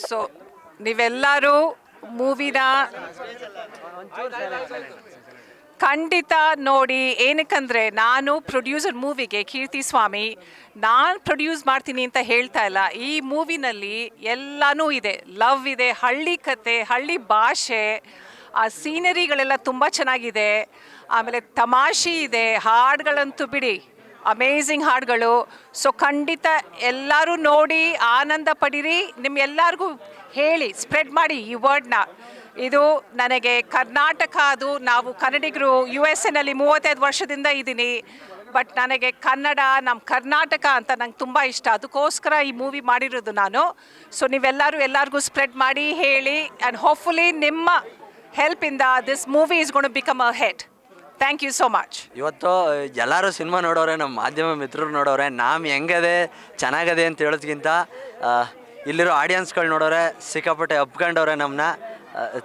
So ನೀವೆಲ್ಲರೂ ಮೂವಿನ ಖಂಡಿತ ನೋಡಿ. ಏನಕ್ಕಂದರೆ ನಾನು ಪ್ರೊಡ್ಯೂಸರ್ ಮೂವಿಗೆ ಕೀರ್ತಿ ಸ್ವಾಮಿ, ನಾನು ಪ್ರೊಡ್ಯೂಸ್ ಮಾಡ್ತೀನಿ ಅಂತ ಹೇಳ್ತಾ ಇಲ್ಲ. ಈ ಮೂವಿನಲ್ಲಿ ಎಲ್ಲನೂ ಇದೆ. ಲವ್ ಇದೆ, ಹಳ್ಳಿ ಕತೆ, ಹಳ್ಳಿ ಭಾಷೆ, ಆ ಸೀನರಿಗಳೆಲ್ಲ ತುಂಬ ಚೆನ್ನಾಗಿದೆ. ಆಮೇಲೆ ತಮಾಷೆ ಇದೆ, ಹಾಡುಗಳಂತೂ ಬಿಡಿ ಅಮೇಝಿಂಗ್ ಹಾಡುಗಳು. ಸೊ ಖಂಡಿತ ಎಲ್ಲರೂ ನೋಡಿ ಆನಂದ ಪಡೀರಿ. ನಿಮ್ಗೆಲ್ಲರಿಗೂ ಹೇಳಿ, ಸ್ಪ್ರೆಡ್ ಮಾಡಿ ಈ ವರ್ಡ್ನ. ಇದು ನನಗೆ ಕರ್ನಾಟಕ, ಅದು ನಾವು ಕನ್ನಡಿಗರು USA ನಲ್ಲಿ 35 ವರ್ಷದಿಂದ ಇದ್ದೀನಿ. ಬಟ್ ನನಗೆ ಕನ್ನಡ, ನಮ್ಮ ಕರ್ನಾಟಕ ಅಂತ ನಂಗೆ ತುಂಬ ಇಷ್ಟ. ಅದಕ್ಕೋಸ್ಕರ ಈ ಮೂವಿ ಮಾಡಿರೋದು ನಾನು. ಸೊ ನೀವೆಲ್ಲರೂ ಎಲ್ಲರಿಗೂ ಸ್ಪ್ರೆಡ್ ಮಾಡಿ ಹೇಳಿ. ಆ್ಯಂಡ್ ಹೋಪ್ಫುಲಿ ನಿಮ್ಮ ಹೆಲ್ಪಿಂದ this movie is gonna become a hit. Thank you so much. ಇವತ್ತು ಎಲ್ಲರೂ ಸಿನಿಮಾ ನೋಡೋರೆ, ನಮ್ಮ ಮಾಧ್ಯಮ ಮಿತ್ರರು ನೋಡೋರೆ. ನಾವು ಹೆಂಗದೆ ಚೆನ್ನಾಗದೆ ಅಂತ ಹೇಳೋದ್ಕಿಂತ ಇಲ್ಲಿರೋ ಆಡಿಯನ್ಸ್ಗಳು ನೋಡೋರೆ, ಸಿಕ್ಕಾಪಟ್ಟೆ ಒಪ್ಕೊಂಡವ್ರೆ ನಮ್ಮನ್ನ.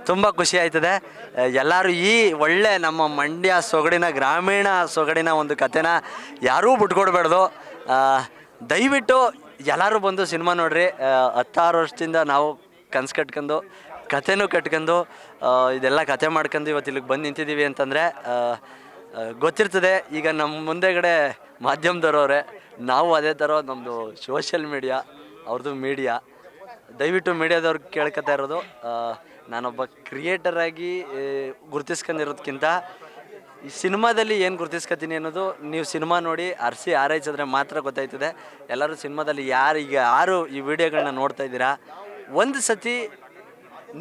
ತುಂಬ ಖುಷಿ ಆಯ್ತದೆ. ಎಲ್ಲರೂ ಈ ಒಳ್ಳೆ ನಮ್ಮ ಮಂಡ್ಯ ಸೊಗಡಿನ, ಗ್ರಾಮೀಣ ಸೊಗಡಿನ ಒಂದು ಕಥೆನ ಯಾರೂ ಬಿಟ್ಕೊಡ್ಬಾರ್ದು. ದಯವಿಟ್ಟು ಎಲ್ಲರೂ ಬಂದು ಸಿನಿಮಾ ನೋಡ್ರಿ. 16 ವರ್ಷದಿಂದ ನಾವು ಕನ್ಸು ಕಟ್ಕೊಂಡು, ಕಥೆನೂ ಕಟ್ಕೊಂಡು, ಇದೆಲ್ಲ ಕತೆ ಮಾಡ್ಕೊಂಡು ಇವತ್ತು ಇಲ್ಲಿಗೆ ಬಂದು ನಿಂತಿದ್ದೀವಿ ಅಂತಂದರೆ ಗೊತ್ತಿರ್ತದೆ. ಈಗ ನಮ್ಮ ಮುಂದೆಗಡೆ ಮಾಧ್ಯಮದವ್ರವ್ರೆ, ನಾವು ಅದೇ ಥರ ನಮ್ಮದು ಸೋಷಿಯಲ್ ಮೀಡಿಯಾ, ಅವ್ರದ್ದು ಮೀಡಿಯಾ. ದಯವಿಟ್ಟು ಮೀಡಿಯಾದವ್ರಿಗೆ ಕೇಳ್ಕೊತಾ ಇರೋದು, ನಾನೊಬ್ಬ ಕ್ರಿಯೇಟರಾಗಿ ಗುರುತಿಸ್ಕೊಂಡಿರೋದಕ್ಕಿಂತ ಈ ಸಿನಿಮಾದಲ್ಲಿ ಏನು ಗುರುತಿಸ್ಕೊತೀನಿ ಅನ್ನೋದು ನೀವು ಸಿನಿಮಾ ನೋಡಿ ಅರಸಿ ಆರೈಸಿದ್ರೆ ಮಾತ್ರ ಗೊತ್ತಾಯ್ತದೆ. ಎಲ್ಲರೂ ಸಿನಿಮಾದಲ್ಲಿ ಯಾರು ಈ ವಿಡಿಯೋಗಳನ್ನ ನೋಡ್ತಾ ಇದ್ದೀರಾ, ಒಂದು ಸತಿ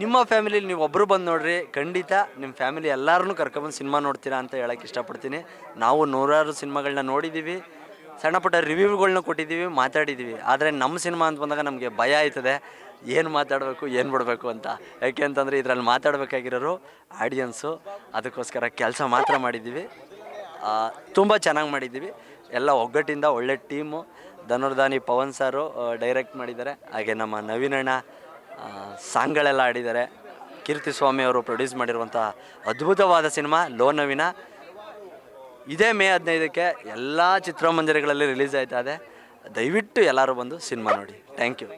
ನಿಮ್ಮ ಫ್ಯಾಮಿಲಿಲಿ ನೀವು ಒಬ್ಬರು ಬಂದು ನೋಡ್ರಿ. ಖಂಡಿತ ನಿಮ್ಮ ಫ್ಯಾಮಿಲಿ ಎಲ್ಲರನ್ನೂ ಕರ್ಕೊಬಂದು ಸಿನಿಮಾ ನೋಡ್ತೀರಾ ಅಂತ ಹೇಳೋಕ್ಕೆ ಇಷ್ಟಪಡ್ತೀನಿ. ನಾವು ನೂರಾರು ಸಿನಿಮಾಗಳನ್ನ ನೋಡಿದ್ದೀವಿ, ಸಣ್ಣ ಪುಟ್ಟ ರಿವ್ಯೂಗಳನ್ನ ಕೊಟ್ಟಿದ್ದೀವಿ, ಮಾತಾಡಿದ್ದೀವಿ. ಆದರೆ ನಮ್ಮ ಸಿನಿಮಾ ಅಂತ ಬಂದಾಗ ನಮಗೆ ಭಯ ಆಯ್ತದೆ, ಏನು ಮಾತಾಡಬೇಕು, ಏನು ಬಿಡಬೇಕು ಅಂತ. ಯಾಕೆ ಅಂತಂದರೆ ಇದರಲ್ಲಿ ಮಾತಾಡಬೇಕಾಗಿರೋರು ಆಡಿಯನ್ಸು. ಅದಕ್ಕೋಸ್ಕರ ಕೆಲಸ ಮಾತ್ರ ಮಾಡಿದ್ದೀವಿ. ತುಂಬ ಚೆನ್ನಾಗಿ ಮಾಡಿದ್ದೀವಿ. ಎಲ್ಲ ಒಗ್ಗಟ್ಟಿಂದ ಒಳ್ಳೆ ಟೀಮು. ಧನುರ್ಧಾನಿ ಪವನ್ ಸಾರು ಡೈರೆಕ್ಟ್ ಮಾಡಿದ್ದಾರೆ. ಹಾಗೆ ನಮ್ಮ ನವೀನಣ್ಣ ಸಾಂಗ್ಗಳೆಲ್ಲ ಆಡಿದ್ದಾರೆ. ಕೀರ್ತಿ ಸ್ವಾಮಿ ಅವರು ಪ್ರೊಡ್ಯೂಸ್ ಮಾಡಿರುವಂಥ ಅದ್ಭುತವಾದ ಸಿನಿಮಾ ಲೋನವಿನ ಇದೇ ಮೇ 15ಕ್ಕೆ ಎಲ್ಲ ಚಿತ್ರಮಂದಿರಗಳಲ್ಲಿ ರಿಲೀಸ್ ಆಯ್ತಾ ಇದೆ. ದಯವಿಟ್ಟು ಎಲ್ಲರೂ ಬಂದು ಸಿನಿಮಾ ನೋಡಿ. Thank you.